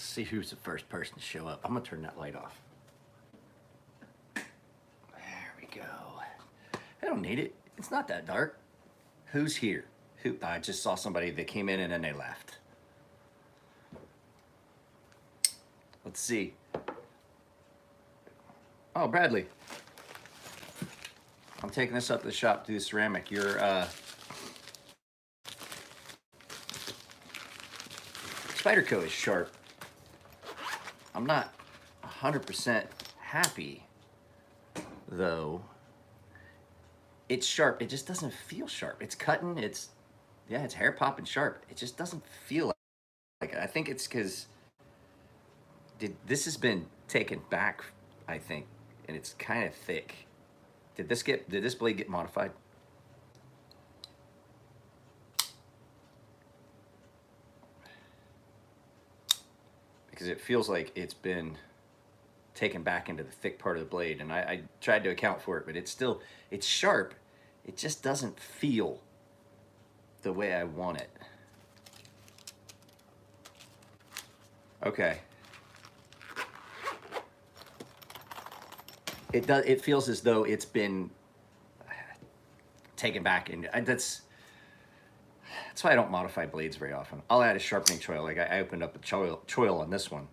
see who's the first person to show up. I'm gonna turn that light off. There we go. I don't need it. It's not that dark. Who's here? Who? I just saw somebody that came in and then they left. Let's see. Oh, Bradley. I'm taking this up to the shop to do the ceramic. Your Spyderco is sharp. I'm not 100% happy, though. It's sharp. It just doesn't feel sharp. It's cutting. It's hair popping sharp. It just doesn't feel like it. I think it's because this has been taken back, I think, and it's kind of thick. Did this blade get modified? Because it feels like it's been taken back into the thick part of the blade, and I tried to account for it, but it's sharp. It just doesn't feel the way I want it. Okay. It feels as though it's been taken back, and that's why I don't modify blades very often. I'll add a sharpening choil. Like I opened up a choil on this one.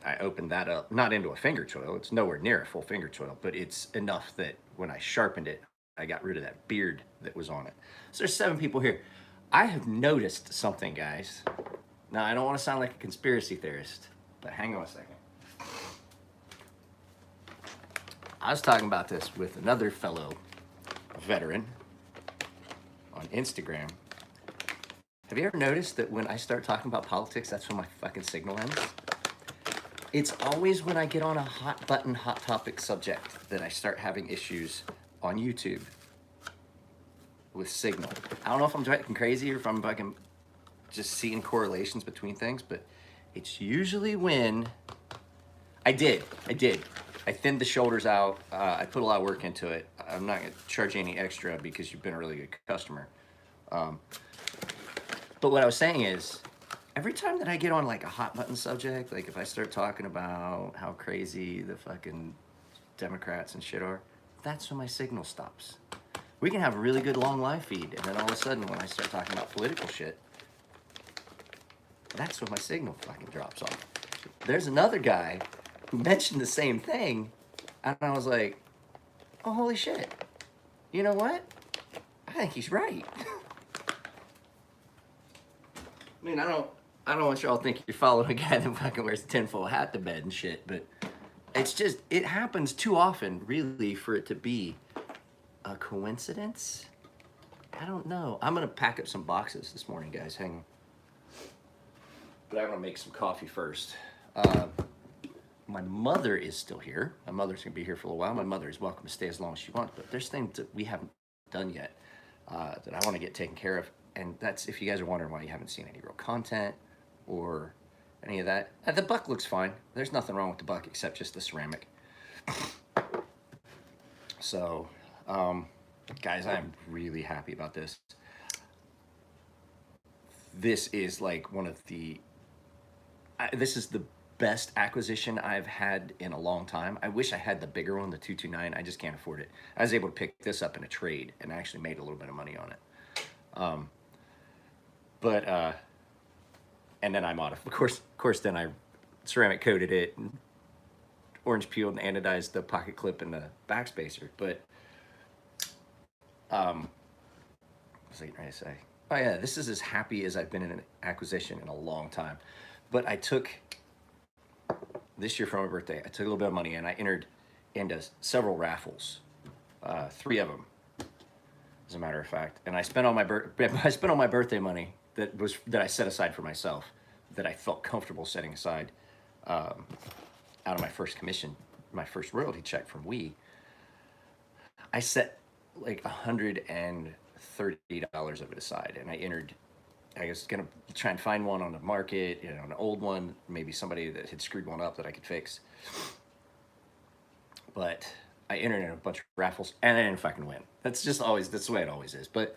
I opened that up, not into a finger choil. It's nowhere near a full finger choil, but it's enough that when I sharpened it, I got rid of that beard that was on it. So there's 7 people here. I have noticed something, guys. Now, I don't want to sound like a conspiracy theorist, but hang on a second. I was talking about this with another fellow veteran on Instagram. Have you ever noticed that when I start talking about politics, that's when my fucking signal ends? It's always when I get on a hot button, hot topic subject that I start having issues on YouTube with signal. I don't know if I'm fucking crazy or if I'm fucking just seeing correlations between things, but it's usually when I did. I thinned the shoulders out. I put a lot of work into it. I'm not gonna charge you any extra because you've been a really good customer. But what I was saying is, every time that I get on like a hot button subject, like if I start talking about how crazy the fucking Democrats and shit are, that's when my signal stops. We can have a really good long live feed, and then all of a sudden when I start talking about political shit, that's when my signal fucking drops off. There's another guy who mentioned the same thing, and I was like, oh, holy shit. You know what? I think he's right. I mean, I don't want y'all to think you're following a guy that fucking wears a tinfoil hat to bed and shit, but it's just, it happens too often, really, for it to be a coincidence. I don't know. I'm gonna pack up some boxes this morning, guys. Hang on. But I'm gonna make some coffee first. My mother is still here. My mother's gonna be here for a little while. My mother is welcome to stay as long as she wants, but there's things that we haven't done yet that I want to get taken care of. And that's, if you guys are wondering why you haven't seen any real content or any of that. The buck looks fine. There's nothing wrong with the buck except just the ceramic. So, guys, I'm really happy about this. This is like one of the, this is the best acquisition I've had in a long time. I wish I had the bigger one, the 229. I just can't afford it. I was able to pick this up in a trade and actually made a little bit of money on it. And then I modified, of course, then I ceramic coated it and orange peeled and anodized the pocket clip and the backspacer. But, what was I trying to say? Oh yeah, this is as happy as I've been in an acquisition in a long time. But I took, this year for my birthday, I took a little bit of money and I entered into several raffles, 3 of them, as a matter of fact. And I spent all my birthday money that I set aside for myself, that I felt comfortable setting aside out of my first commission, my first royalty check from Wii. I set like $130 of it aside, and I was gonna try and find one on the market, you know, an old one, maybe somebody that had screwed one up that I could fix. But I entered in a bunch of raffles and I didn't fucking win. That's the way it always is. But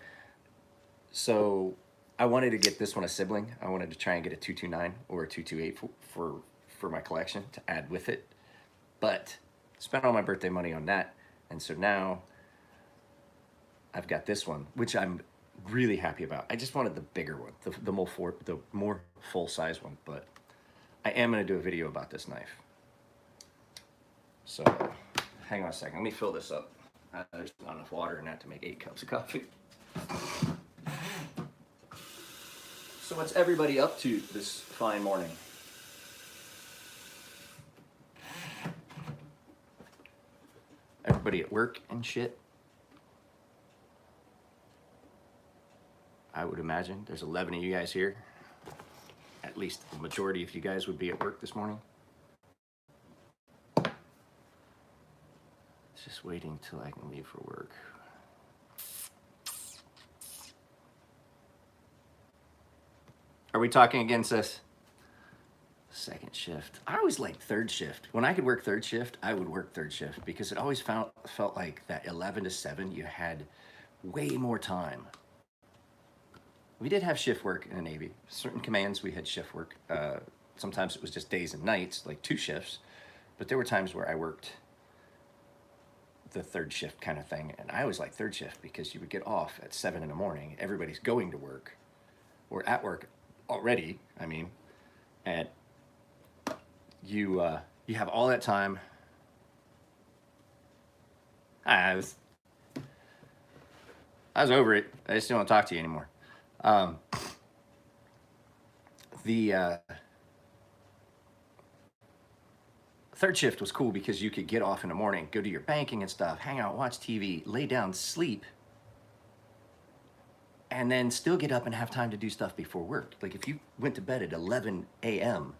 so I wanted to get this one a sibling. I wanted to try and get a 229 or a 228 for my collection to add with it. But spent all my birthday money on that. And so now I've got this one, which I'm really happy about. I just wanted the bigger one, the more full size one, but I am gonna do a video about this knife. So hang on a second, let me fill this up. There's not enough water in that to make 8 cups of coffee. So what's everybody up to this fine morning? Everybody at work and shit? I would imagine there's 11 of you guys here. At least the majority of you guys would be at work this morning. Just waiting till I can leave for work. Are we talking again, sis? Second shift. I always liked third shift. When I could work third shift, I would work third shift because it always felt like that 11 to 7, you had way more time. We did have shift work in the Navy. Certain commands, we had shift work. Sometimes it was just days and nights, like 2 shifts. But there were times where I worked the third shift kind of thing. And I always liked third shift because you would get off at 7 in the morning. Everybody's going to work or at work already, I mean. And you have all that time. I was over it. I just don't want to talk to you anymore. The third shift was cool because you could get off in the morning, go do your banking and stuff, hang out, watch TV, lay down, sleep, and then still get up and have time to do stuff before work. Like if you went to bed at 11 a.m.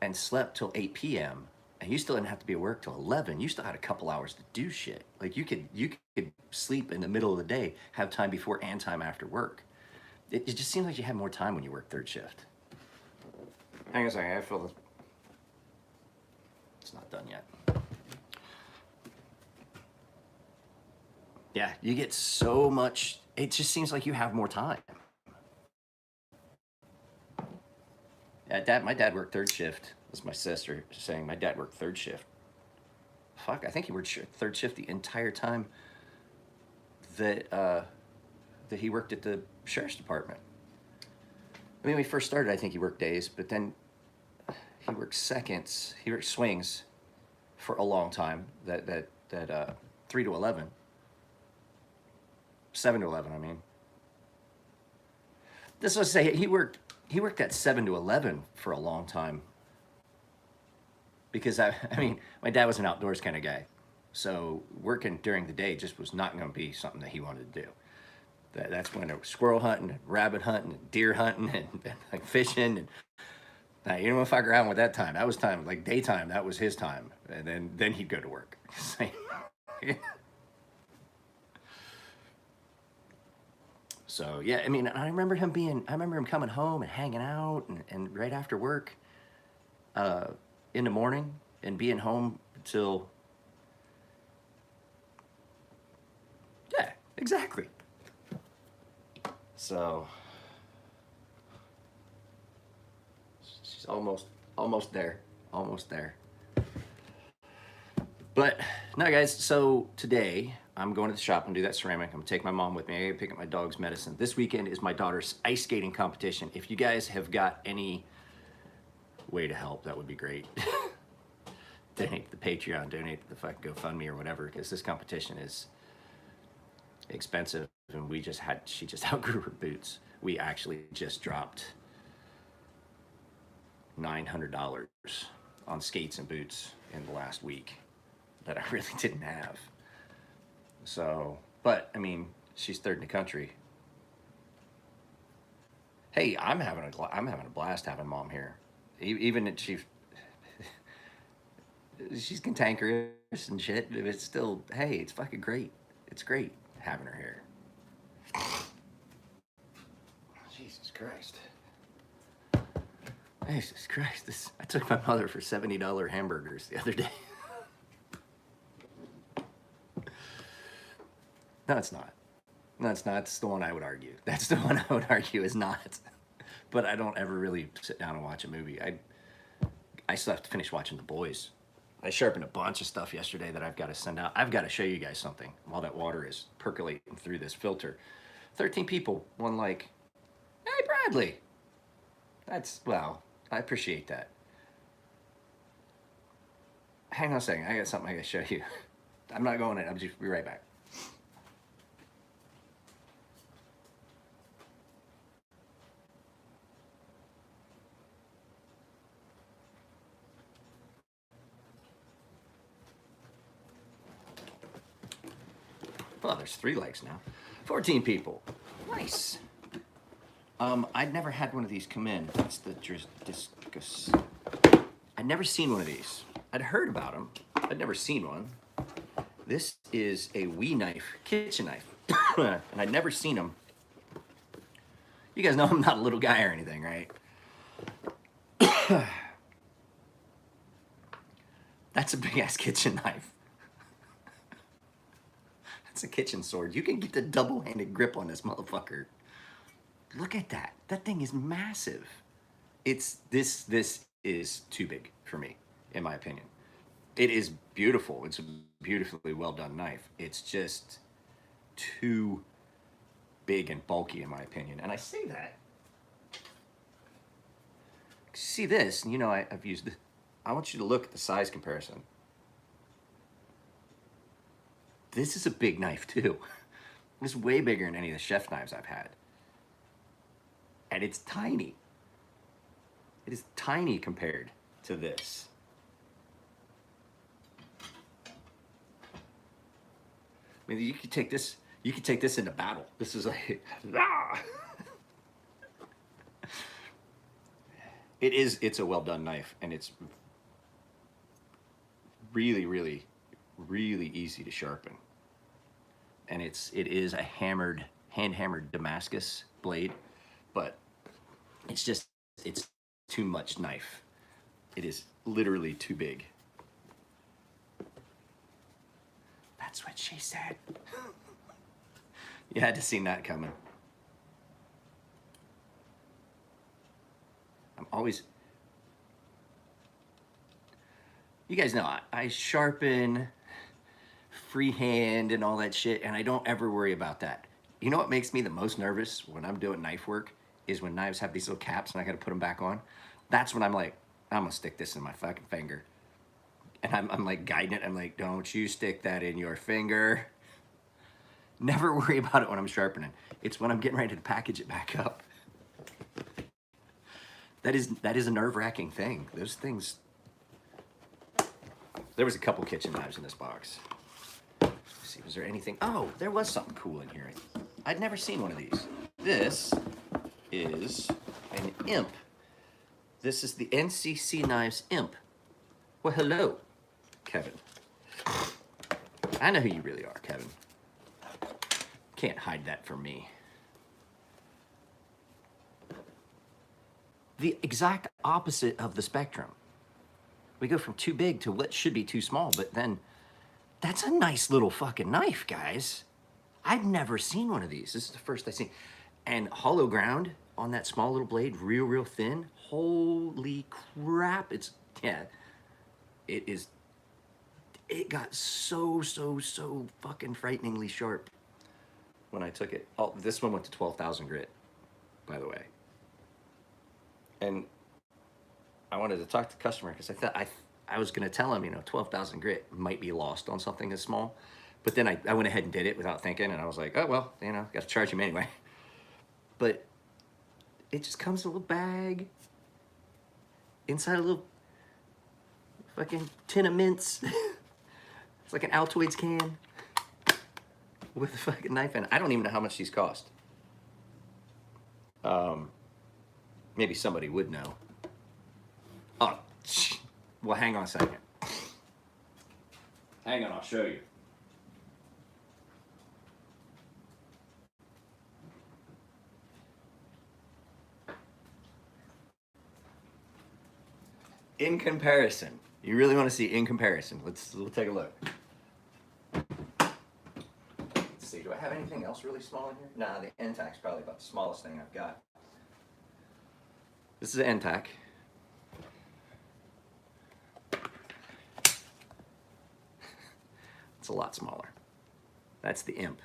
and slept till 8 p.m. and you still didn't have to be at work till 11, you still had a couple hours to do shit. Like you could sleep in the middle of the day, have time before and time after work. It just seems like you have more time when you work third shift. Hang on a second, I feel this. It's not done yet. Yeah, you get so much, it just seems like you have more time. Yeah, my dad worked third shift. That's my sister saying my dad worked third shift. Fuck, I think he worked third shift the entire time that he worked at the sheriff's department. I mean, when we first started, I think he worked days, but then he worked seconds. He worked swings for a long time. That 3 to 11, 7 to 11. I mean, this was say he worked at 7 to 11 for a long time. Because I mean, my dad was an outdoors kind of guy, so working during the day just was not going to be something that he wanted to do. That's when it was squirrel hunting, and rabbit hunting, and deer hunting, and like fishing. And now you don't fuck around with that time. That was time, like daytime. That was his time, and then he'd go to work. So yeah, I mean, I remember him coming home and hanging out, and right after work, in the morning, and being home till. Yeah, exactly. So she's almost there, But no, guys. So today I'm going to the shop and do that ceramic. I'm gonna take my mom with me. I gotta pick up my dog's medicine. This weekend is my daughter's ice skating competition. If you guys have got any way to help, that would be great. Donate to the Patreon, donate to the fucking GoFundMe or whatever, because this competition is expensive, and she just outgrew her boots. We actually just dropped $900 on skates and boots in the last week that I really didn't have. So, but I mean, she's third in the country. Hey, I'm having a blast having mom here. Even if she's cantankerous and shit, but it's still, hey, it's fucking great. It's great having her here. Jesus Christ. Jesus Christ. I took my mother for $70 hamburgers the other day. No, it's not. That's not. That's the one I would argue. That's the one I would argue is not. But I don't ever really sit down and watch a movie. I still have to finish watching The Boys. I sharpened a bunch of stuff yesterday that I've got to send out. I've got to show you guys something while that water is percolating through this filter. 13 people, one like, hey, Bradley. That's, well, I appreciate that. Hang on a second. I got something I got to show you. I'm not going in. I'll just be right back. Well, there's 3 likes now. 14 people. Nice. I'd never had one of these come in. That's the discus. I'd never seen one of these. I'd heard about them. I'd never seen one. This is a Wee knife, kitchen knife. And I'd never seen them. You guys know I'm not a little guy or anything, right? That's a big ass kitchen knife. That's a kitchen sword. You can get the double-handed grip on this motherfucker. Look at that. That thing is massive. This is too big for me, in my opinion. It is beautiful. It's a beautifully well done knife. It's just too big and bulky, in my opinion. And I say that. See this, you know, I've used it. I want you to look at the size comparison. This is a big knife too. This is way bigger than any of the chef knives I've had. And it's tiny. It is tiny compared to this. I mean, you could take this into battle. This is like, ah! It's a well done knife, and it's really, really, really easy to sharpen. And it is a hand hammered Damascus blade, but it's too much knife. It is literally too big. That's what she said. You had to see that coming. You guys know, I sharpen freehand and all that shit, and I don't ever worry about that. You know what makes me the most nervous when I'm doing knife work is when knives have these little caps and I gotta put them back on. That's when I'm like, I'm gonna stick this in my fucking finger. And I'm like guiding it. I'm like, don't you stick that in your finger. Never worry about it when I'm sharpening. It's when I'm getting ready to package it back up. That is a nerve-wracking thing. Those things. There was a couple kitchen knives in this box. Let's see, was there anything? Oh, there was something cool in here. I'd never seen one of these. This is an Imp. This is the NCC Knives Imp. Well, hello, Kevin. I know who you really are, Kevin. Can't hide that from me. The exact opposite of the spectrum. We go from too big to what should be too small, but then that's a nice little fucking knife, guys. I've never seen one of these. This is the first I've seen. And hollow ground on that small little blade, real thin. Holy crap. It got so fucking frighteningly sharp when I took it. Oh, this one went to 12,000 grit, by the way. And I wanted to talk to the customer because I thought I was going to tell him, 12,000 grit might be lost on something this small. But then I went ahead and did it without thinking, and I was like, oh, well, got to charge him anyway. But it just comes in a little bag, inside a little fucking tin of mints. It's like an Altoids can with a fucking knife in it. I don't even know how much these cost. Maybe somebody would know. Oh, well, hang on a second. Hang on, I'll show you. In comparison, you really want to see in comparison. We'll take a look. Let's see. Do I have anything else really small in here? Nah, the N-Tac's probably about the smallest thing I've got. This is an N-Tac. It's a lot smaller. That's the Imp.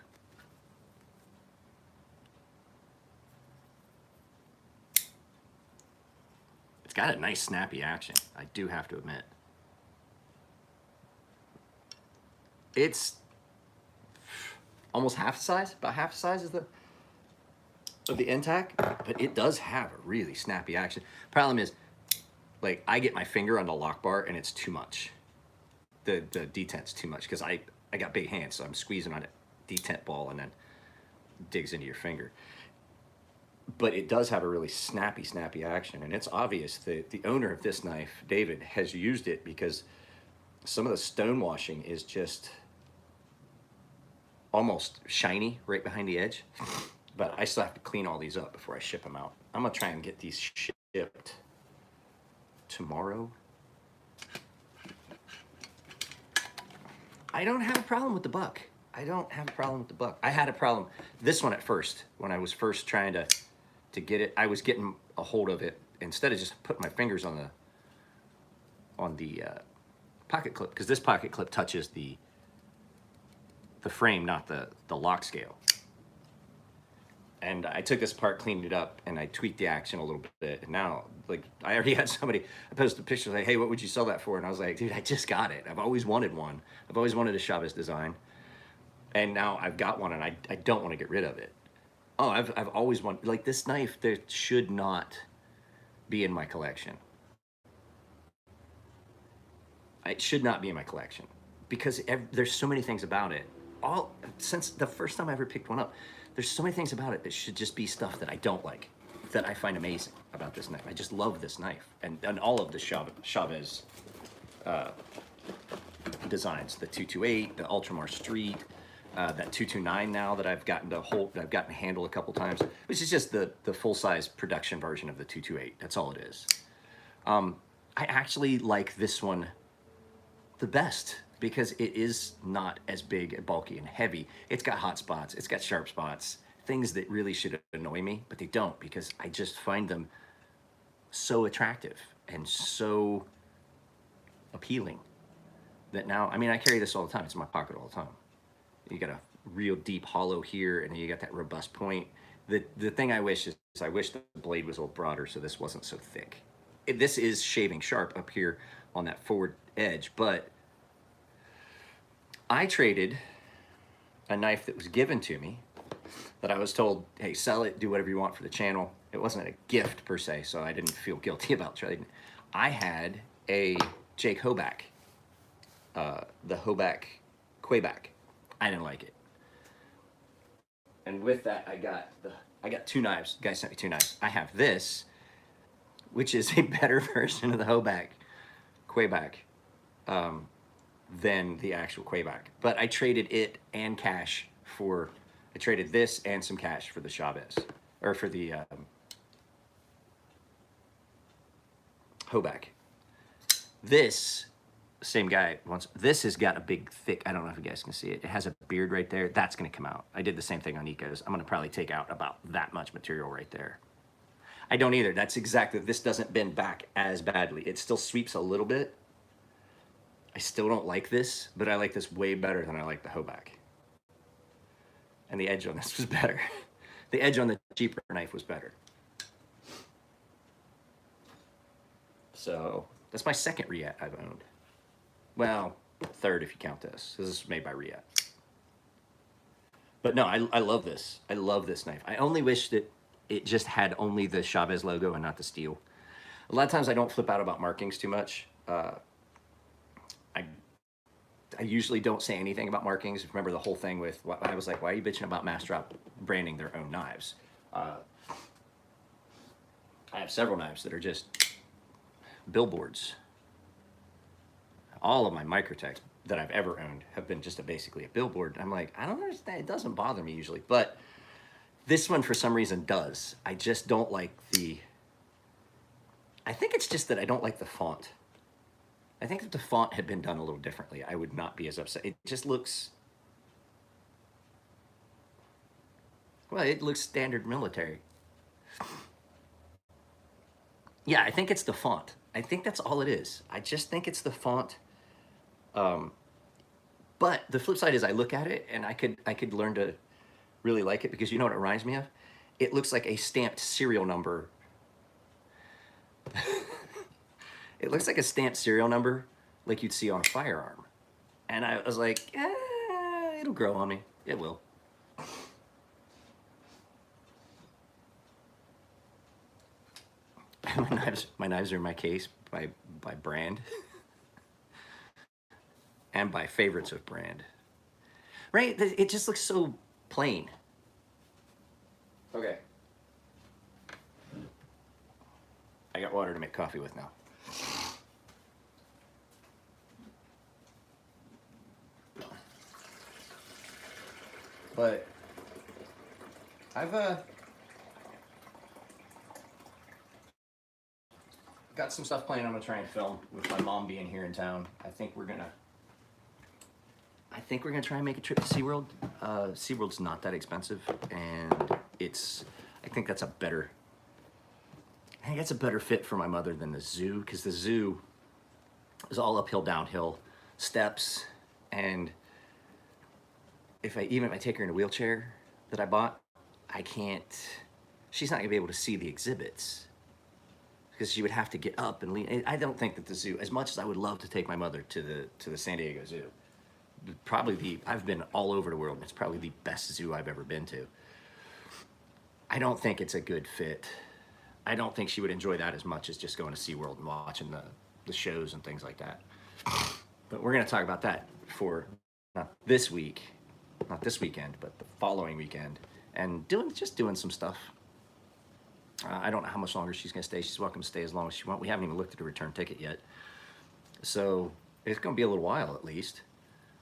It's got a nice snappy action, I do have to admit. It's almost half the size, about half the size of the N-Tac, but it does have a really snappy action. Problem is, like, I get my finger on the lock bar and it's too much. The detent's too much because I got big hands, so I'm squeezing on a detent ball and then digs into your finger. But it does have a really snappy action, and it's obvious that the owner of this knife, David, has used it because some of the stone washing is just almost shiny right behind the edge. But I still have to clean all these up before I ship them out. I'm gonna try and get these shipped tomorrow. I don't have a problem with the buck. I don't have a problem with the buck. I had a problem, this one at first, when I was first trying to get it, I was getting a hold of it, instead of just putting my fingers on the pocket clip, because this pocket clip touches the frame, not the lock scale. And I took this apart, cleaned it up, and I tweaked the action a little bit. And now, like, I already had somebody, I posted a picture like, hey, what would you sell that for? And I was like, dude, I just got it. I've always wanted one. I've always wanted a Chavez design. And now I've got one, and I don't want to get rid of it. Oh, I've always wanted, like, this knife, there should not be in my collection. It should not be in my collection because there's so many things about it. Since the first time I ever picked one up, there's so many things about it that should just be stuff that I don't like, that I find amazing about this knife. I just love this knife and all of the Chavez designs, the 228, the Ultramar Street, that 229 now that I've gotten to hold, that I've gotten to handle a couple times, which is just the full-size production version of the 228. That's all it is. I actually like this one the best because it is not as big and bulky and heavy. It's got hot spots, it's got sharp spots, things that really should annoy me, but they don't, because I just find them so attractive and so appealing that now, I mean, I carry this all the time. It's in my pocket all the time. You got a real deep hollow here, and then you got that robust point. The thing I wish is I wish the blade was a little broader so this wasn't so thick. This is shaving sharp up here on that forward edge, but I traded a knife that was given to me that I was told, hey, sell it, do whatever you want for the channel. It wasn't a gift per se, so I didn't feel guilty about trading. I had a Jake Hoback, the Hoback Quayback. I didn't like it. And with that, I got two knives. The guy sent me two knives. I have this, which is a better version of the Hoback Quayback than the actual Quayback. But I traded it and cash for, I traded this and some cash for the Chavez, or for the Hoback. This, same guy wants, this has got a big, thick, I don't know if you guys can see it. It has a beard right there. That's gonna come out. I did the same thing on Nikos. I'm gonna probably take out about that much material right there. I don't either. That's exactly, this doesn't bend back as badly. It still sweeps a little bit. I still don't like this, but I like this way better than I like the Hoback. And the edge on this was better. The edge on the cheaper knife was better. So that's my second Riat I've owned. Well, third if you count this. This is made by Riat. But no, I love this. I love this knife. I only wish that it just had only the Chavez logo and not the steel. A lot of times I don't flip out about markings too much. I usually don't say anything about markings. Remember the whole thing with, I was like, why are you bitching about Mastrop branding their own knives? I have several knives that are just billboards. All of my Microtechs that I've ever owned have been just basically a billboard. I'm like, I don't understand. It doesn't bother me usually, but this one for some reason does. I just don't like I think it's just that I don't like the font. I think if the font had been done a little differently, I would not be as upset. It just looks, Well, it looks standard military. Yeah, I think it's the font. I think that's all it is. I just think it's the font. Um, but the flip side is I look at it and I could learn to really like it because you know what it reminds me of? It looks like a stamped serial number. It looks like a stamped serial number like you'd see on a firearm. And I was like, it'll grow on me. It will. My knives are in my case by brand and by favorites of brand. Right? It just looks so plain. Okay. I got water to make coffee with now. But I've got some stuff planned I'm gonna try and film with my mom being here in town. I think we're gonna try and make a trip to SeaWorld. SeaWorld's not that expensive, and I think that's a better fit for my mother than the zoo, because the zoo is all uphill, downhill, steps, and even if I take her in a wheelchair that I bought, she's not gonna be able to see the exhibits because she would have to get up and lean. I don't think that the zoo, as much as I would love to take my mother to the San Diego Zoo, I've been all over the world, and it's probably the best zoo I've ever been to. I don't think it's a good fit. I don't think she would enjoy that as much as just going to SeaWorld and watching the shows and things like that. But we're gonna talk about that for not this weekend, but the following weekend, and doing some stuff. I don't know how much longer she's gonna stay. She's welcome to stay as long as she wants. We haven't even looked at the return ticket yet. So it's gonna be a little while at least.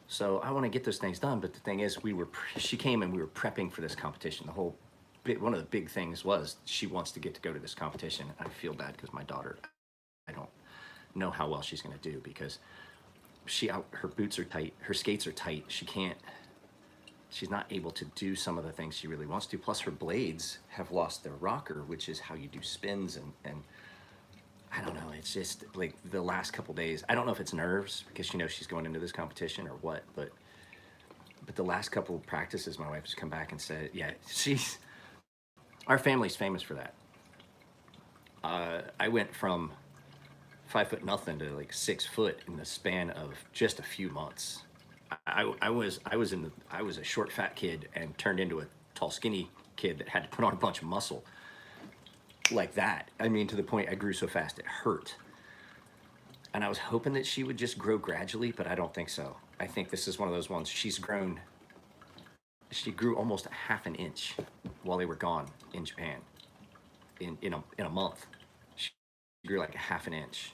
So I wanna get those things done, but the thing is, she came and we were prepping for this competition. One of the big things was she wants to get to go to this competition. I feel bad because my daughter, I don't know how well she's gonna do because her boots are tight, her skates are tight. She's not able to do some of the things she really wants to. Plus her blades have lost their rocker, which is how you do spins, and I don't know, it's just like the last couple days, I don't know if it's nerves because she knows she's going into this competition or what, but the last couple of practices, my wife has come back and said, yeah, our family's famous for that. I went from 5 foot nothing to like 6 foot in the span of just a few months. I was a short fat kid and turned into a tall skinny kid that had to put on a bunch of muscle like that. I mean, to the point I grew so fast it hurt. And I was hoping that she would just grow gradually, but I don't think so. I think this is one of those ones. She grew almost a half an inch while they were gone in Japan. In a month, she grew like a half an inch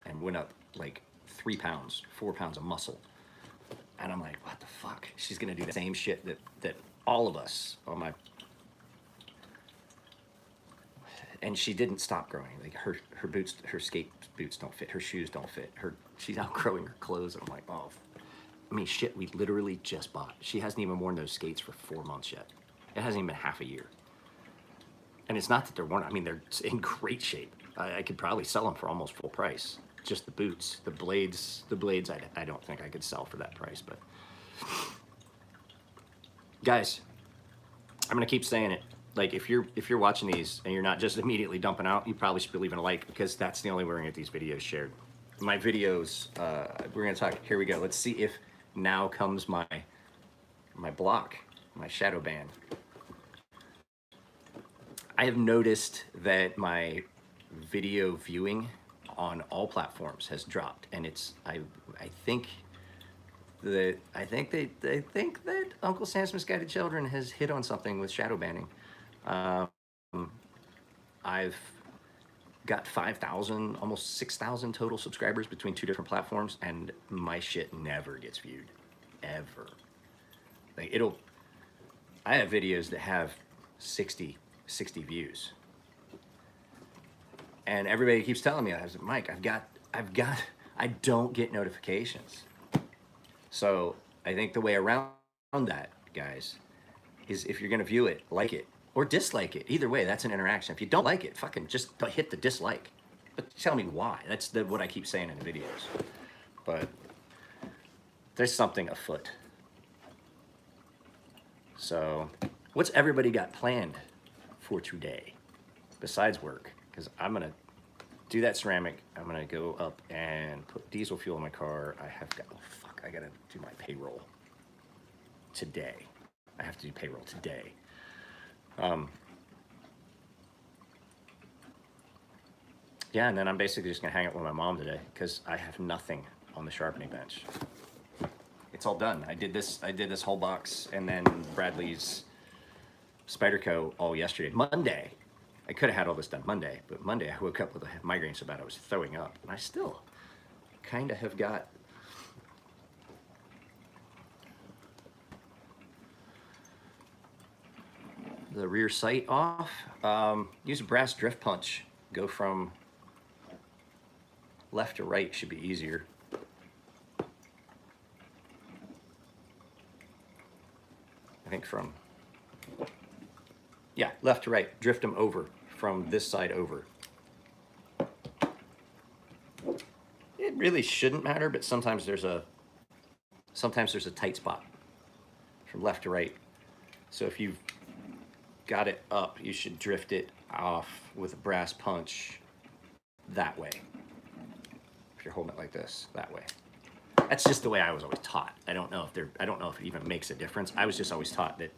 and went up like 3 pounds, 4 pounds of muscle. And I'm like, what the fuck? She's gonna do the same shit that all of us on my. And she didn't stop growing. Like her boots, her skate boots don't fit. Her shoes don't fit. She's outgrowing her clothes. And I'm like, oh, I mean, shit. We literally just bought. She hasn't even worn those skates for 4 months yet. It hasn't even been half a year. And it's not that they're worn. I mean, they're in great shape. I could probably sell them for almost full price. Just the boots, the blades. I don't think I could sell for that price. But guys, I'm gonna keep saying it. Like if you're watching these and you're not just immediately dumping out, you probably should be leaving a like because that's the only way we're gonna get these videos shared. My videos, we're gonna talk. Here we go. Let's see if now comes my block, my shadow ban. I have noticed that my video viewing on all platforms has dropped, and I think they think that Uncle Sam's Misguided Children has hit on something with shadow banning. I've got 5,000, almost 6,000 total subscribers between 2 different platforms, and my shit never gets viewed, ever. Like I have videos that have 60 views. And everybody keeps telling me, I was like, Mike, I don't get notifications. So I think the way around that, guys, is if you're gonna view it, like it or dislike it. Either way, that's an interaction. If you don't like it, fucking just hit the dislike. But tell me why. That's what I keep saying in the videos. But there's something afoot. So, what's everybody got planned for today besides work? Because I'm gonna do that ceramic. I'm gonna go up and put diesel fuel in my car. I gotta do my payroll today. I have to do payroll today. Yeah, and then I'm basically just gonna hang out with my mom today because I have nothing on the sharpening bench. It's all done. I did this whole box and then Bradley's Spyderco all yesterday. Monday, I could have had all this done Monday, but Monday I woke up with a migraine so bad I was throwing up. And I still kind of have got the rear sight off. Use a brass drift punch. Go from left to right should be easier. I think from, yeah, left to right. Drift them over from this side over. It really shouldn't matter, but sometimes there's a tight spot from left to right. So if you've got it up, you should drift it off with a brass punch that way. If you're holding it like this, that way. That's just the way I was always taught. I don't know if it even makes a difference. I was just always taught that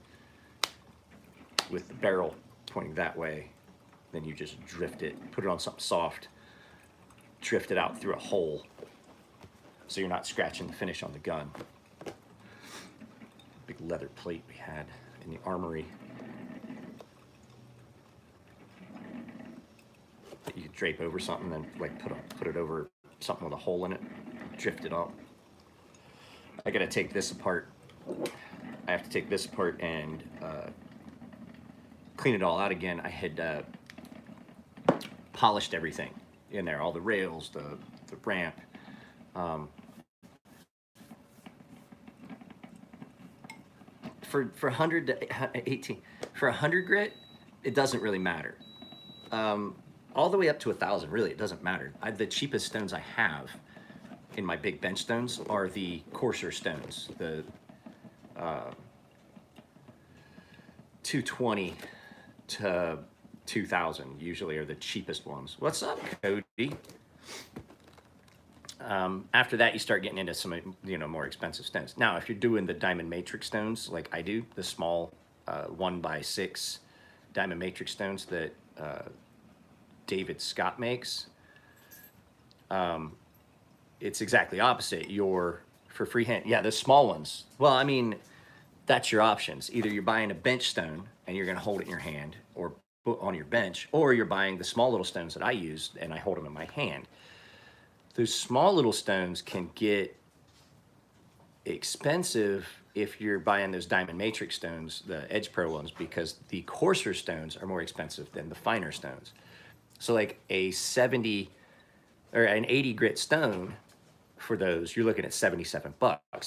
with the barrel pointing that way, then you just drift it, put it on something soft, drift it out through a hole so you're not scratching the finish on the gun. Big leather plate we had in the armory that you could drape over something and like put it over something with a hole in it, drift it up. I gotta take this apart. I have to take this apart and clean it all out again. I had polished everything in there, all the rails, the ramp. For 100 to 18, for 100 grit, it doesn't really matter. All the way up to 1,000, really, it doesn't matter. The cheapest stones I have in my big bench stones are the coarser stones. The 220 to 2,000 usually are the cheapest ones. What's up, Cody? After that, you start getting into some, more expensive stones. Now, if you're doing the diamond matrix stones like I do, the small 1x6 diamond matrix stones that David Scott makes, it's exactly opposite. For freehand, yeah, the small ones. Well, I mean, that's your options. Either you're buying a bench stone and you're gonna hold it in your hand or put on your bench, or you're buying the small little stones that I use and I hold them in my hand. Those small little stones can get expensive if you're buying those diamond matrix stones, the Edge Pro ones, because the coarser stones are more expensive than the finer stones. So like a 70 or an 80 grit stone for those, you're looking at $77.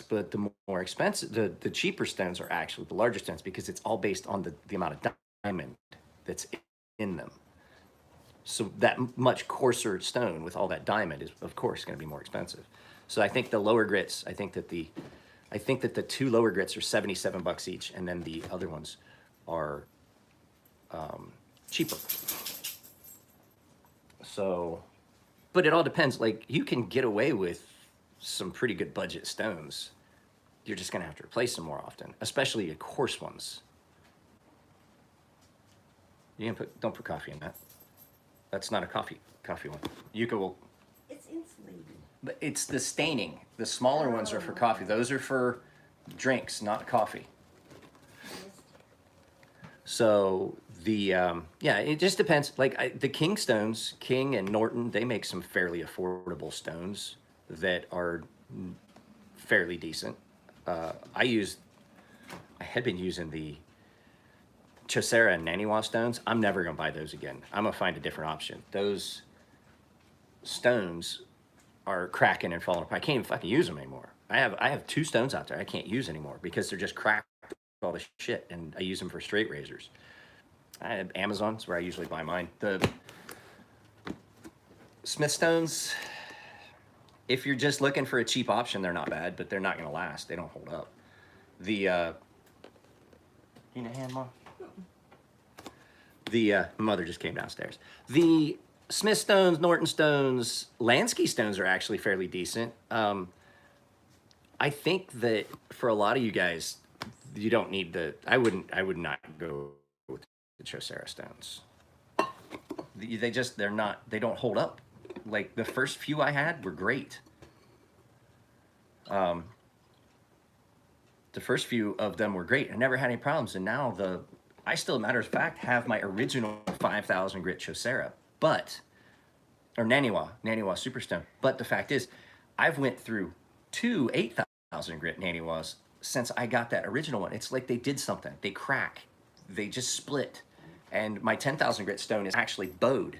But the more expensive, the cheaper stones are actually the larger stones because it's all based on the amount of diamond that's in them. So that much coarser stone with all that diamond is, of course, going to be more expensive. So I think the lower grits, I think that the 2 lower grits are $77 each, and then the other ones are cheaper. So, but it all depends. Like, you can get away with some pretty good budget stones. You're just gonna have to replace them more often, especially the coarse ones. You can don't put coffee in that. That's not a coffee one. Yuka will. It's insulated. But it's the staining. The smaller ones are for coffee. Those are for drinks, not coffee. So yeah, it just depends. Like the King stones, King and Norton, they make some fairly affordable stones that are fairly decent. I had been using the Chaucera and Naniwa stones. I'm never gonna buy those again. I'm gonna find a different option. Those stones are cracking and falling apart. I can't even fucking use them anymore. I have 2 stones out there I can't use anymore because they're just cracked all the shit, and I use them for straight razors. I have Amazon's where I usually buy mine. The Smith Stones, if you're just looking for a cheap option, they're not bad, but they're not going to last. They don't hold up. The you need a hand, Mom? The mother just came downstairs. The Smith Stones, Norton Stones, Lansky Stones are actually fairly decent. I think that for a lot of you guys, you don't need the. I would not go with the Chaucera Stones. They're not. They don't hold up. Like the first few I had were great. The first few of them were great. I never had any problems, and now I still, matter of fact, have my original 5,000 grit Chaucera, or Naniwa Superstone. But the fact is, I've went through 2 8,000 grit Naniwas since I got that original one. It's like they did something. They crack. They just split. And my 10,000 grit stone is actually bowed.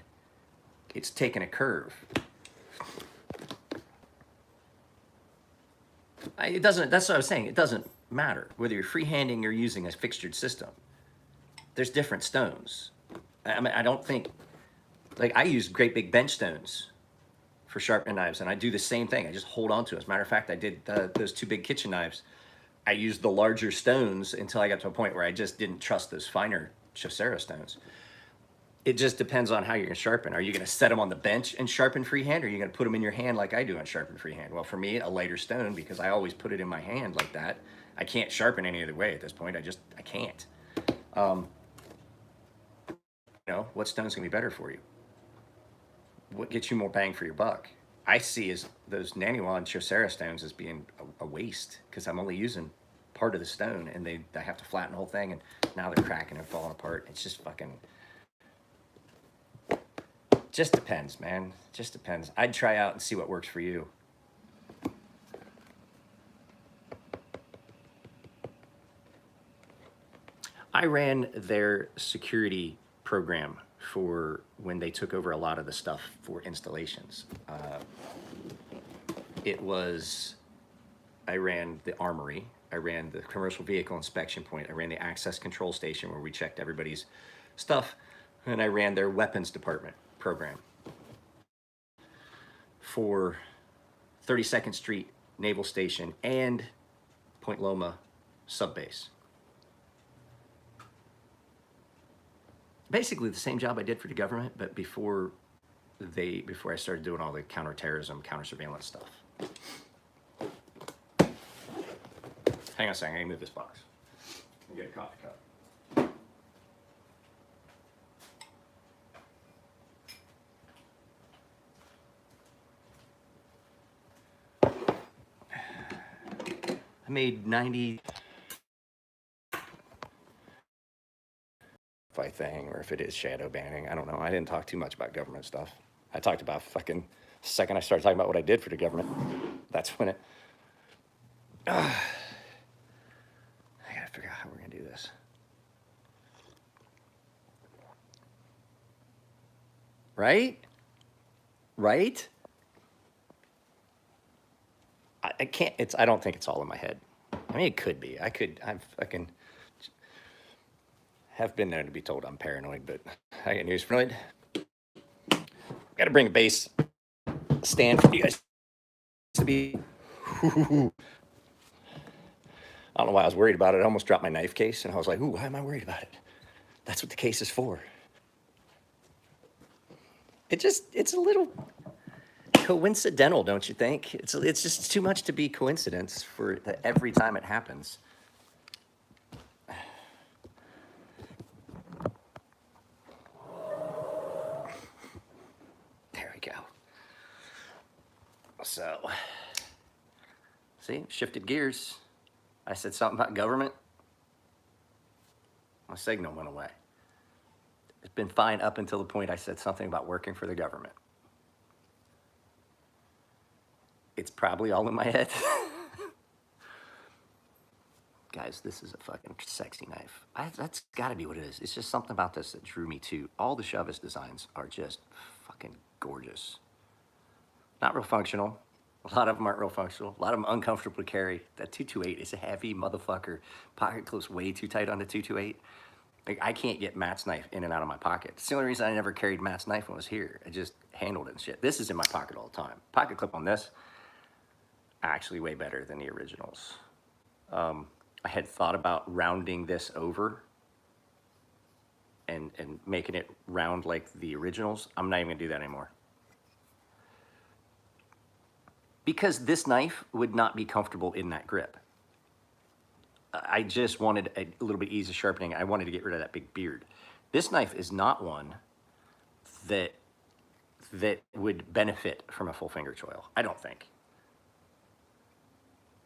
It's taken a curve. It doesn't, that's what I was saying. It doesn't matter whether you're freehanding or using a fixtured system. There's different stones. I mean, I don't think, like I use great big bench stones for sharpening knives, and I do the same thing. I just hold on to it. As a matter of fact, I did those 2 big kitchen knives. I used the larger stones until I got to a point where I just didn't trust those finer Chaucera stones. It just depends on how you're going to sharpen. Are you going to set them on the bench and sharpen freehand, or are you going to put them in your hand like I do on sharpen freehand? Well, for me, a lighter stone, because I always put it in my hand like that. I can't sharpen any other way at this point. I can't. What stone's going to be better for you? What gets you more bang for your buck? I see as those Naniwa and Chaucera stones as being a waste, because I'm only using part of the stone, and I have to flatten the whole thing, and now they're cracking and falling apart. It's just fucking... Just depends, man. Just depends. I'd try out and see what works for you. I ran their security program for when they took over a lot of the stuff for installations. I ran the armory, I ran the commercial vehicle inspection point, I ran the access control station where we checked everybody's stuff, and I ran their weapons department program for 32nd Street Naval Station and Point Loma Subbase. Basically the same job I did for the government, but before I started doing all the counterterrorism, counter-surveillance stuff. Hang on a second, I can move this box. Let me get a coffee cup. I made 90 thing, or if it is shadow banning, I don't know. I didn't talk too much about government stuff. I talked about fucking, the second I started talking about what I did for the government, that's when it, I gotta figure out how we're gonna do this. Right? I can't, I don't think it's all in my head. I mean, it could be. I fucking have been there to be told I'm paranoid, but I got news for you. Got to bring a base stand for you guys to be. I don't know why I was worried about it. I almost dropped my knife case, and I was like, ooh, why am I worried about it? That's what the case is for. It's a little coincidental, don't you think? It's just too much to be coincidence for every time it happens. There we go. So, see, shifted gears. I said something about government. My signal went away. It's been fine up until the point I said something about working for the government. It's probably all in my head. Guys, this is a fucking sexy knife. That's gotta be what it is. It's just something about this that drew me to. All the Chauvis designs are just fucking gorgeous. Not real functional. A lot of them aren't real functional. A lot of them uncomfortable to carry. That 228 is a heavy motherfucker. Pocket clip's way too tight on the 228. Like, I can't get Matt's knife in and out of my pocket. It's the only reason I never carried Matt's knife when I was here. I just handled it and shit. This is in my pocket all the time. Pocket clip on this, actually way better than the originals. I had thought about rounding this over and making it round like the originals. I'm not even gonna do that anymore. Because this knife would not be comfortable in that grip. I just wanted a little bit easier sharpening. I wanted to get rid of that big beard. This knife is not one that would benefit from a full finger choil, I don't think.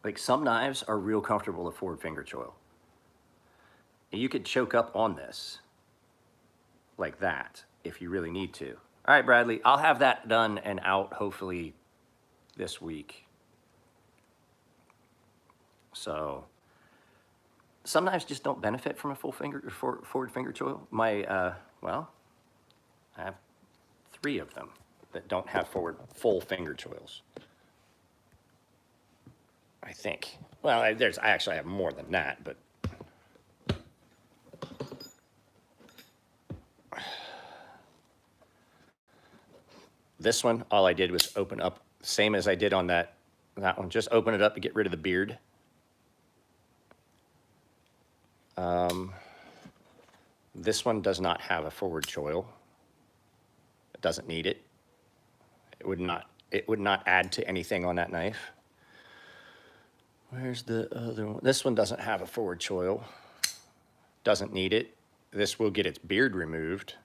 Like, some knives are real comfortable with forward finger choil. You could choke up on this like that if you really need to. All right, Bradley, I'll have that done and out hopefully this week. So some knives just don't benefit from a full finger forward finger choil. Well, I have 3 of them that don't have full finger choils. I think. Well, I actually have more than that, but this one, all I did was open up, same as I did on that one. Just open it up to get rid of the beard. This one does not have a forward choil. It doesn't need it. It would not add to anything on that knife. Where's the other one? This one doesn't have a forward choil. Doesn't need it. This will get its beard removed.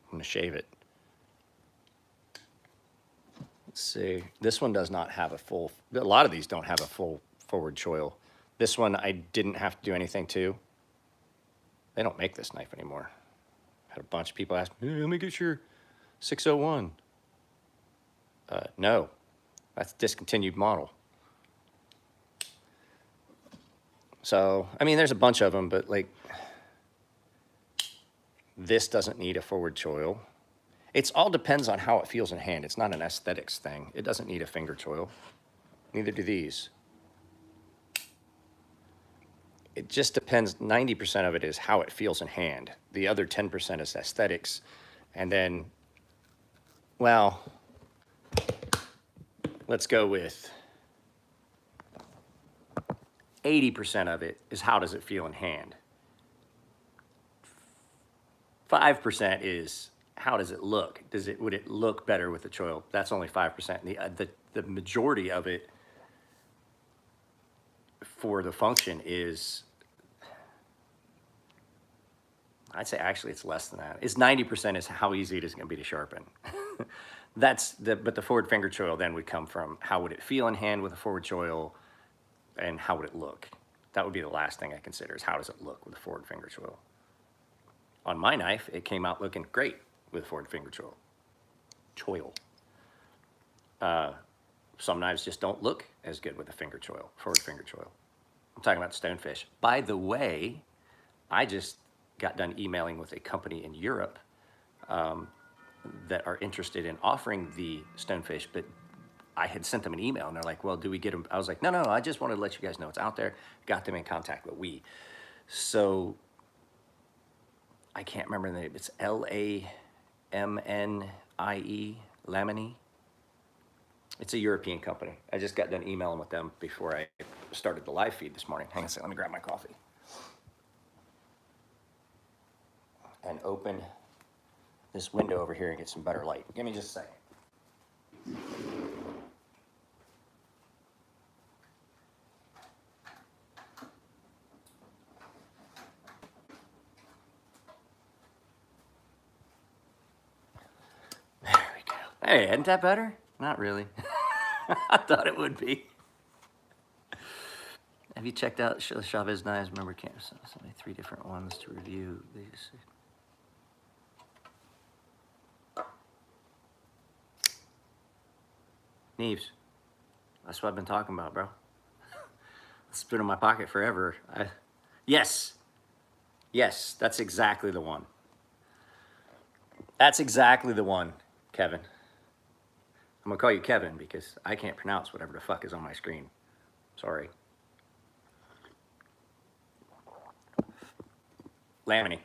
I'm gonna shave it. Let's see. This one does not have a lot of these don't have a full forward choil. This one I didn't have to do anything to. They don't make this knife anymore. I had a bunch of people ask me, hey, let me get your 601. No, that's a discontinued model. So, I mean, there's a bunch of them, but like, this doesn't need a forward choil. It all depends on how it feels in hand. It's not an aesthetics thing. It doesn't need a finger choil. Neither do these. It just depends. 90% of it is how it feels in hand. The other 10% is aesthetics. And then, well, let's go with 80% of it is how does it feel in hand. 5% is how does it look? Would it look better with the choil? That's only 5%. The majority of it for the function is, I'd say actually it's less than that. It's 90% is how easy it is going to be to sharpen. But the forward finger choil then would come from how would it feel in hand with a forward choil and how would it look? That would be the last thing I consider is how does it look with a forward finger choil? On my knife, it came out looking great with forward finger choil. Some knives just don't look as good with a forward finger choil. I'm talking about Stonefish. By the way, I just got done emailing with a company in Europe that are interested in offering the Stonefish, but I had sent them an email and they're like, well, do we get them? I was like, no, I just wanted to let you guys know it's out there. Got them in contact with we. So I can't remember the name. It's Lamnie, Lamini. It's a European company. I just got done emailing with them before I started the live feed this morning. Hang on a second, let me grab my coffee. And open this window over here and get some better light. Give me just a second. There we go. Hey, isn't that better? Not really. I thought it would be. Have you checked out Chavez knives? Remember, so 3 different ones to review these. Neves. That's what I've been talking about, bro. It's been in my pocket forever. Yes, that's exactly the one. That's exactly the one, Kevin. I'm gonna call you Kevin because I can't pronounce whatever the fuck is on my screen. Sorry. Lamini.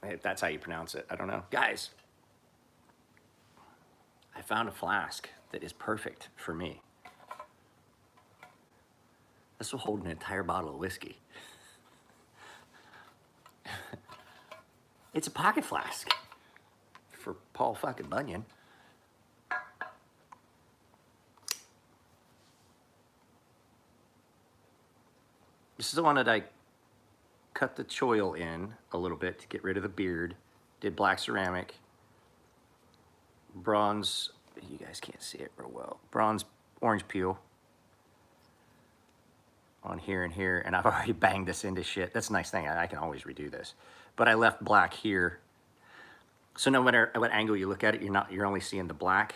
If that's how you pronounce it. I don't know. Guys, I found a flask that is perfect for me. This will hold an entire bottle of whiskey. It's a pocket flask for Paul fucking Bunyan. This is the one that I cut the choil in a little bit to get rid of the beard. Did black ceramic, bronze, you guys can't see it real well, bronze orange peel on here and here, and I've already banged this into shit. That's a nice thing, I can always redo this. But I left black here. So no matter what angle you look at it, you're only seeing the black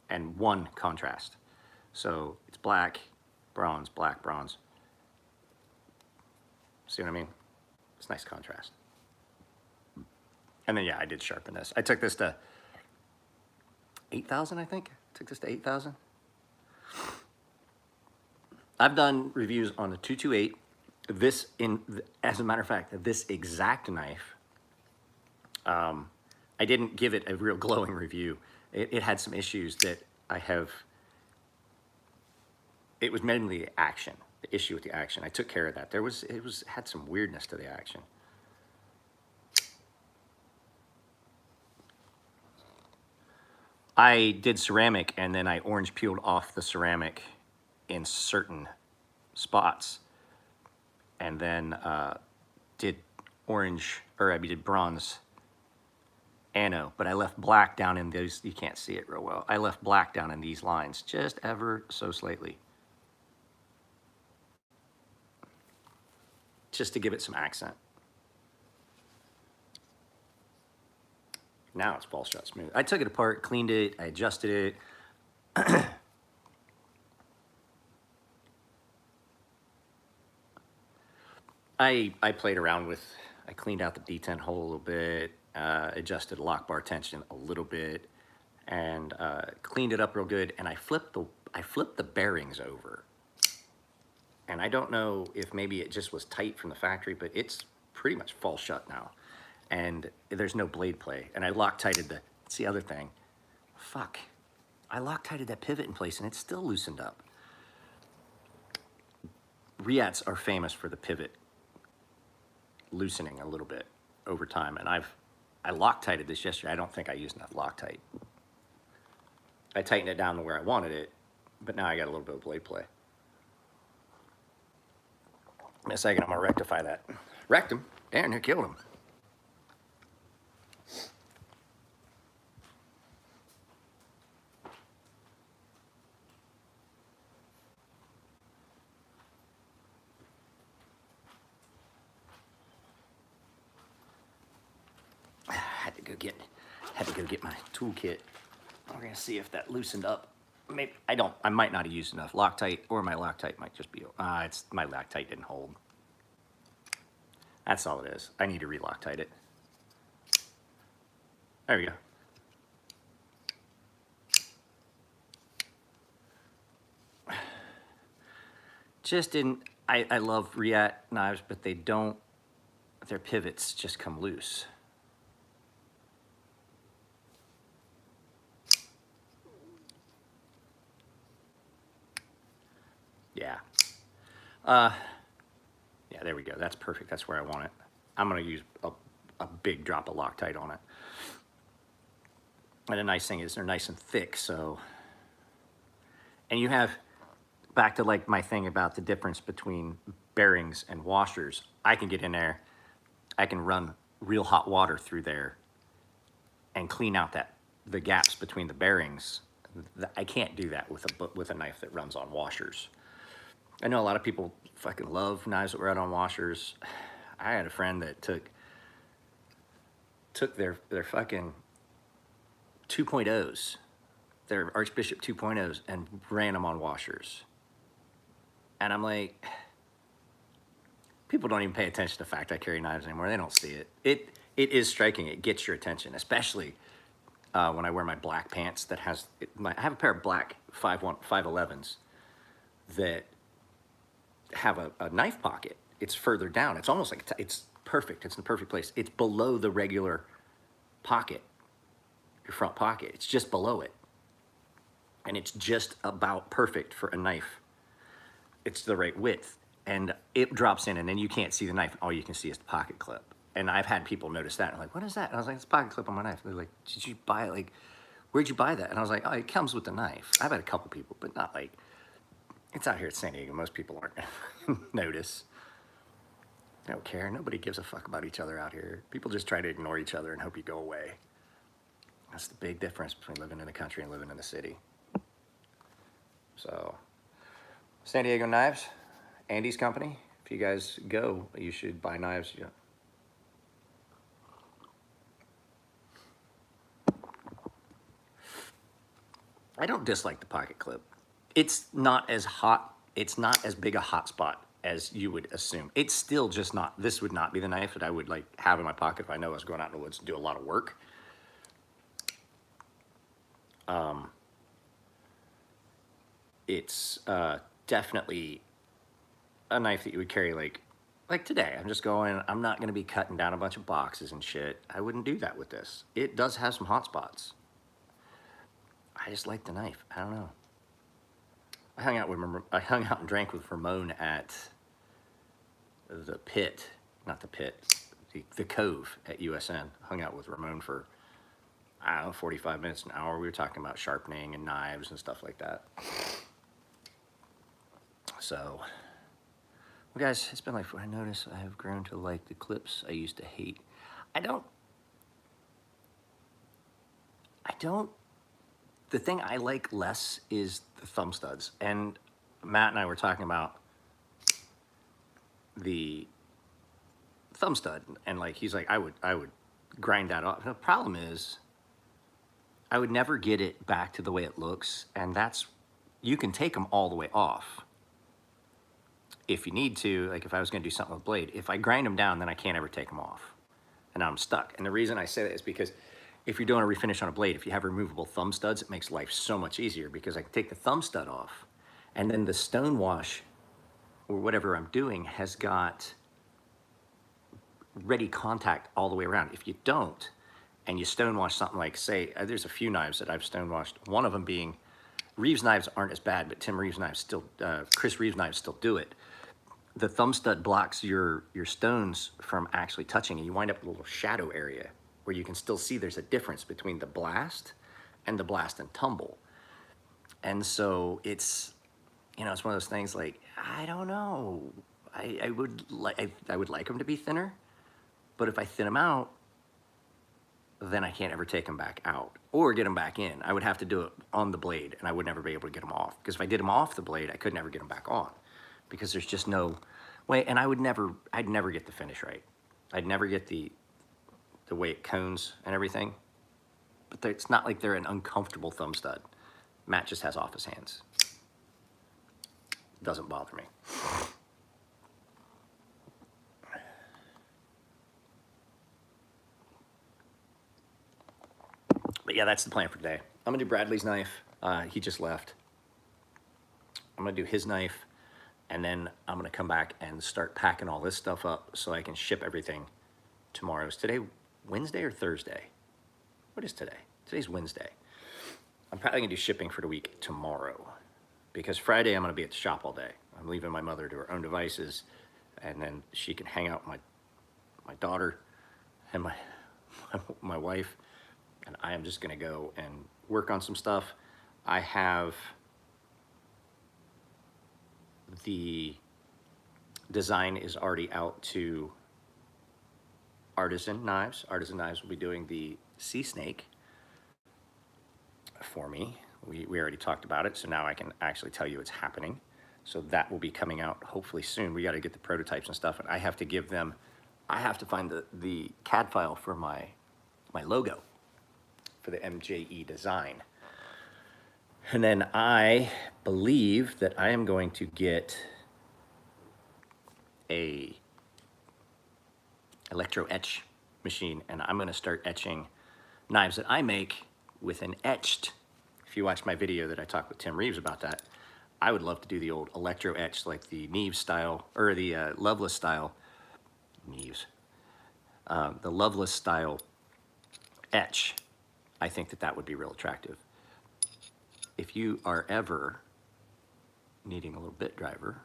and one contrast. So it's black, bronze, black, bronze. See what I mean? It's nice contrast. And then yeah, I did sharpen this. I took this to 8,000, I think. Took this to 8,000. I've done reviews on the 228. This, as a matter of fact, this exact knife, I didn't give it a real glowing review. It had some issues that I have. It was mainly the action, the issue with the action. I took care of that. It had some weirdness to the action. I did ceramic and then I orange peeled off the ceramic in certain spots, and then did bronze anno, but I left black down in those. You can't see it real well. I left black down in these lines just ever so slightly, just to give it some accent. Now it's ball shot smooth. I took it apart, cleaned it, I adjusted it. I played around with, I cleaned out the detent hole a little bit, adjusted lock bar tension a little bit, and cleaned it up real good. And I flipped the bearings over. And I don't know if maybe it just was tight from the factory, but it's pretty much fall shut now. And there's no blade play. And I Loctited that's the other thing. Fuck. I Loctited that pivot in place and it's still loosened up. Riats are famous for the pivot loosening a little bit over time. And I Loctited this yesterday. I don't think I used enough Loctite. I tightened it down to where I wanted it, but now I got a little bit of blade play. In a second, I'm gonna rectify that. Wrecked him. Damn, you killed him. Had to go get my toolkit. We're gonna see if that loosened up. Maybe I might not have used enough Loctite, or my Loctite might just be, my Loctite didn't hold. That's all it is. I need to re-Loctite it. There we go. Just didn't, I love Riat knives, but they don't, their pivots just come loose. Yeah. Yeah, there we go. That's perfect. That's where I want it. I'm going to use a big drop of Loctite on it. And the nice thing is they're nice and thick, so. And you have, back to like my thing about the difference between bearings and washers, I can get in there, I can run real hot water through there and clean out the gaps between the bearings. I can't do that with a knife that runs on washers. I know a lot of people fucking love knives that run on washers. I had a friend that took their fucking 2.0s, their Archbishop 2.0s, and ran them on washers. And I'm like, people don't even pay attention to the fact I carry knives anymore. They don't see it. It is striking. It gets your attention, especially when I wear my black pants that has, I have a pair of black 511s that have a knife pocket. It's further down. It's almost like it's perfect. It's in the perfect place. It's below the regular pocket, your front pocket. It's just below it. And it's just about perfect for a knife. It's the right width. And it drops in, and then you can't see the knife. All you can see is the pocket clip. And I've had people notice that. And I'm like, what is that? And I was like, it's a pocket clip on my knife. They're like, did you buy it? Like, where'd you buy that? And I was like, oh, it comes with the knife. I've had a couple people, but not like, it's out here at San Diego. Most people aren't gonna notice. They don't care. Nobody gives a fuck about each other out here. People just try to ignore each other and hope you go away. That's the big difference between living in the country and living in the city. So, San Diego Knives, Andy's company. If you guys go, you should buy knives. Yeah. I don't dislike the pocket clip. It's not as hot. It's not as big a hot spot as you would assume. It's still just not, this would not be the knife that I would like have in my pocket if I know I was going out in the woods to do a lot of work. It's definitely a knife that you would carry like today. I'm just going, I'm not gonna be cutting down a bunch of boxes and shit. I wouldn't do that with this. It does have some hot spots. I just like the knife. I don't know. I hung out and drank with Ramon at the pit, not the pit, the Cove at USN. Hung out with Ramon for, I don't know, 45 minutes, an hour. We were talking about sharpening and knives and stuff like that. So, well guys, it's been like, I notice I have grown to like the clips I used to hate. I don't, the thing I like less is the thumb studs. And Matt and I were talking about the thumb stud, and like he's like, I would grind that off. The problem is I would never get it back to the way it looks, and that's, you can take them all the way off if you need to. Like if I was gonna do something with blade, if I grind them down, then I can't ever take them off, and now I'm stuck. And the reason I say that is because if you're doing a refinish on a blade, if you have removable thumb studs, it makes life so much easier, because I can take the thumb stud off, and then the stone wash or whatever I'm doing has got ready contact all the way around. If you don't, and you stone wash something like, say, there's a few knives that I've stone washed, one of them being, Reeves knives aren't as bad, but Tim Reeves knives still, Chris Reeves knives still do it. The thumb stud blocks your stones from actually touching, and you wind up with a little shadow area where you can still see there's a difference between the blast and the blast and tumble. And so it's, you know, it's one of those things like, I don't know. I would like them to be thinner, but if I thin them out, then I can't ever take them back out or get them back in. I would have to do it on the blade, and I would never be able to get them off, because if I did them off the blade, I could never get them back on, because there's just no way. And I'd never get the finish right. I'd never get the way it cones and everything. But it's not like they're an uncomfortable thumb stud. Matt just has office hands. Doesn't bother me. But yeah, that's the plan for today. I'm gonna do Bradley's knife. He just left. I'm gonna do his knife, and then I'm gonna come back and start packing all this stuff up so I can ship everything tomorrow. Is today Wednesday or Thursday? What is today? Today's Wednesday. I'm probably gonna do shipping for the week tomorrow, because Friday I'm gonna be at the shop all day. I'm leaving my mother to her own devices, and then she can hang out with my daughter and my wife, and I am just gonna go and work on some stuff. I have the design is already out to Artisan Knives. Artisan Knives will be doing the sea snake for me. We already talked about it, so now I can actually tell you it's happening. So that will be coming out hopefully soon. We got to get the prototypes and stuff, and I have to give them, I have to find the CAD file for my logo for the MJE design. And then I believe that I am going to get a electro etch machine, and I'm going to start etching knives that I make with an etched. If you watch my video that I talked with Tim Reeves about that, I would love to do the old electro etch like the Neves style, or the Loveless style, Neves, the Loveless style etch. I think that that would be real attractive. If you are ever needing a little bit driver,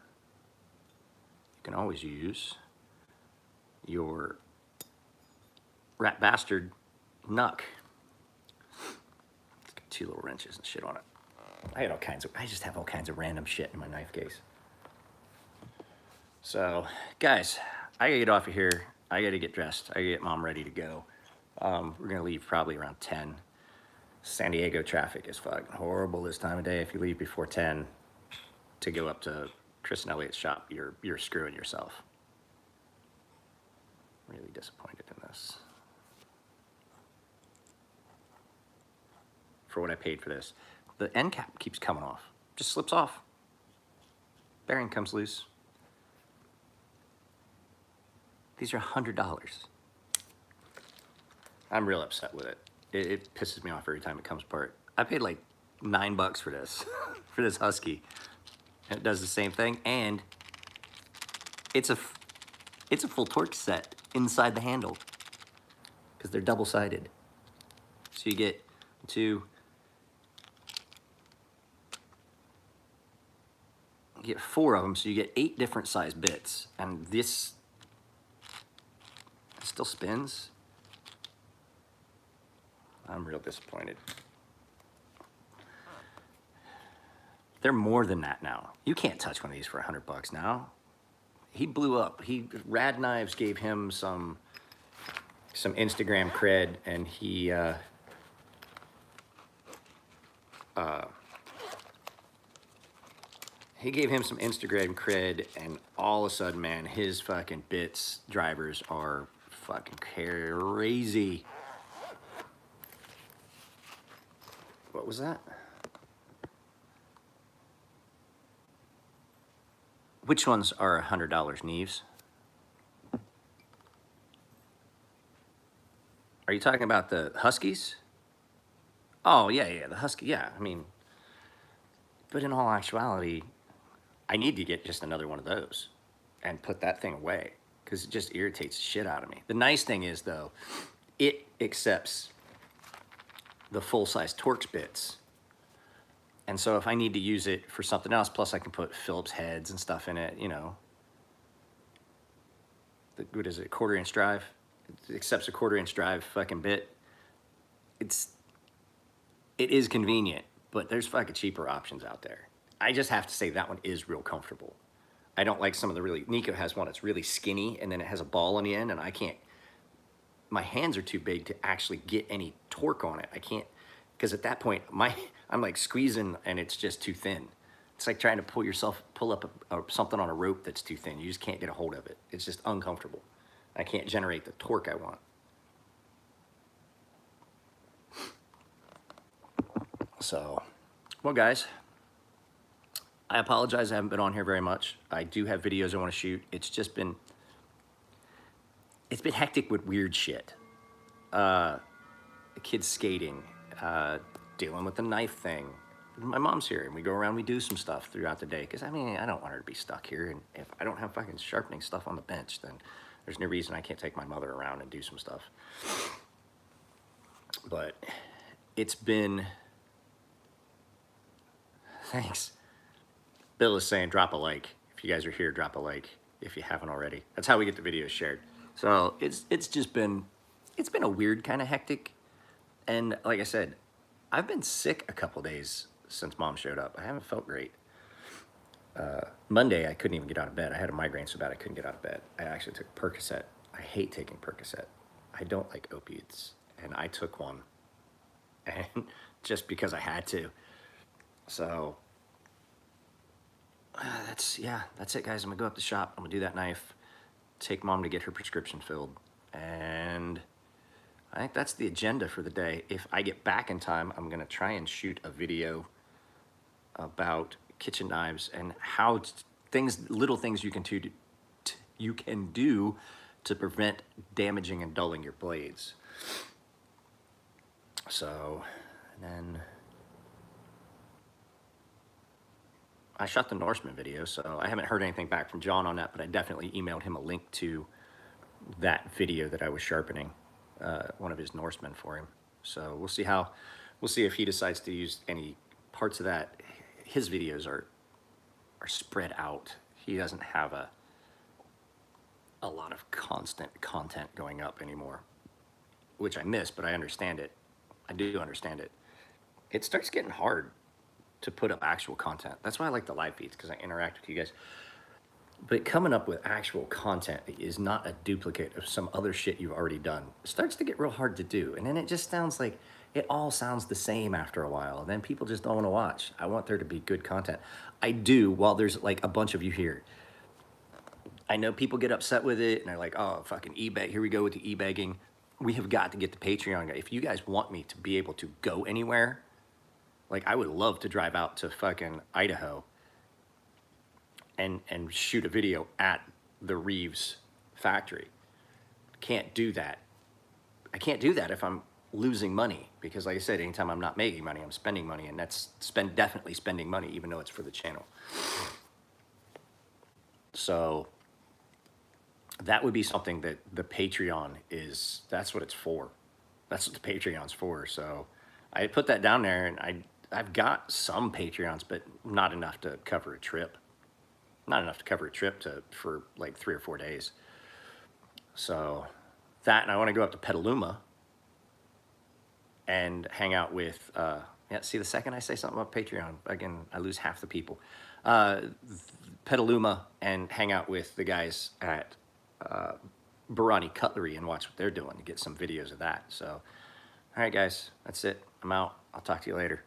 you can always use your Rat Bastard Nuck. It's got 2 little wrenches and shit on it. I just have all kinds of random shit in my knife case. So, guys, I gotta get off of here. I gotta get dressed. I gotta get Mom ready to go. We're gonna leave probably around 10. San Diego traffic is fucking horrible this time of day. If you leave before 10 to go up to Chris and Elliot's shop, you're screwing yourself. Really disappointed in this. For what I paid for this. The end cap keeps coming off. Just slips off. Bearing comes loose. These are $100. I'm real upset with it. It pisses me off every time it comes apart. I paid like $9 for this, for this Husky. And it does the same thing, and it's a full torque set inside the handle because they're double-sided. So you get 4 of them, so you get 8 different size bits, and this still spins. I'm real disappointed. They're more than that now. You can't touch one of these for $100 now. He blew up. Rad Knives gave him some Instagram cred, and he gave him some Instagram cred, and all of a sudden, man, his fucking bits drivers are fucking crazy. What was that? Which ones are $100, Neves? Are you talking about the Huskies? Oh, yeah, the Husky, yeah, I mean, but in all actuality, I need to get just another one of those and put that thing away because it just irritates the shit out of me. The nice thing is, though, it accepts the full-size Torx bits. And so if I need to use it for something else, plus I can put Phillips heads and stuff in it, you know. What is it, 1/4-inch drive? It accepts a 1/4-inch drive fucking bit. It is convenient, but there's fucking cheaper options out there. I just have to say that one is real comfortable. I don't like some of the really, Nico has one that's really skinny and then it has a ball on the end and I can't, my hands are too big to actually get any torque on it. I can't, because at that point, I'm like squeezing and it's just too thin. It's like trying to pull up something on a rope that's too thin. You just can't get a hold of it. It's just uncomfortable. I can't generate the torque I want. So, well guys, I apologize I haven't been on here very much. I do have videos I want to shoot. It's been hectic with weird shit. Kids skating, dealing with the knife thing. My mom's here and we go around, we do some stuff throughout the day. Cause I mean, I don't want her to be stuck here. And if I don't have fucking sharpening stuff on the bench, then there's no reason I can't take my mother around and do some stuff. But it's been, thanks. Bill is saying drop a like. If you guys are here, drop a like if you haven't already. That's how we get the videos shared. So it's been a weird kind of hectic. And like I said, I've been sick a couple days since Mom showed up. I haven't felt great. Monday, I couldn't even get out of bed. I had a migraine so bad I couldn't get out of bed. I actually took Percocet. I hate taking Percocet. I don't like opiates. And I took one. And just because I had to. So, that's it, guys. I'm going to go up to the shop. I'm going to do that knife. Take Mom to get her prescription filled. And I think that's the agenda for the day. If I get back in time, I'm going to try and shoot a video about kitchen knives and how little things you can do to prevent damaging and dulling your blades. So And then I shot the Norseman video, so I haven't heard anything back from John on that, but I definitely emailed him a link to that video that I was sharpening, one of his Norsemen for him. So we'll see if he decides to use any parts of that. His videos are spread out. He doesn't have a lot of constant content going up anymore, which I miss, but I understand it. I do understand it. It starts getting hard to put up actual content. That's why I like the live feeds, because I interact with you guys. But coming up with actual content that is not a duplicate of some other shit you've already done starts to get real hard to do. And then it just sounds like it all sounds the same after a while. And then people just don't want to watch. I want there to be good content. I do, while there's like a bunch of you here. I know people get upset with it and they're like, oh, fucking e-bag. Here we go with the e-bagging. We have got to get the Patreon. If you guys want me to be able to go anywhere, like I would love to drive out to fucking Idaho and shoot a video at the Reeves factory. Can't do that. I can't do that if I'm losing money, because like I said, anytime I'm not making money, I'm spending money, and that's definitely spending money, even though it's for the channel. So that would be something that the Patreon is, that's what it's for. That's what the Patreon's for. So I put that down there, and I've got some Patreons, but not enough to cover a trip. Not enough to cover a trip for like 3 or 4 days. So that, and I want to go up to Petaluma and hang out with, yeah, see, the second I say something about Patreon, again, I lose half the people. Petaluma, and hang out with the guys at Barani Cutlery and watch what they're doing to get some videos of that. So, all right, guys, that's it. I'm out. I'll talk to you later.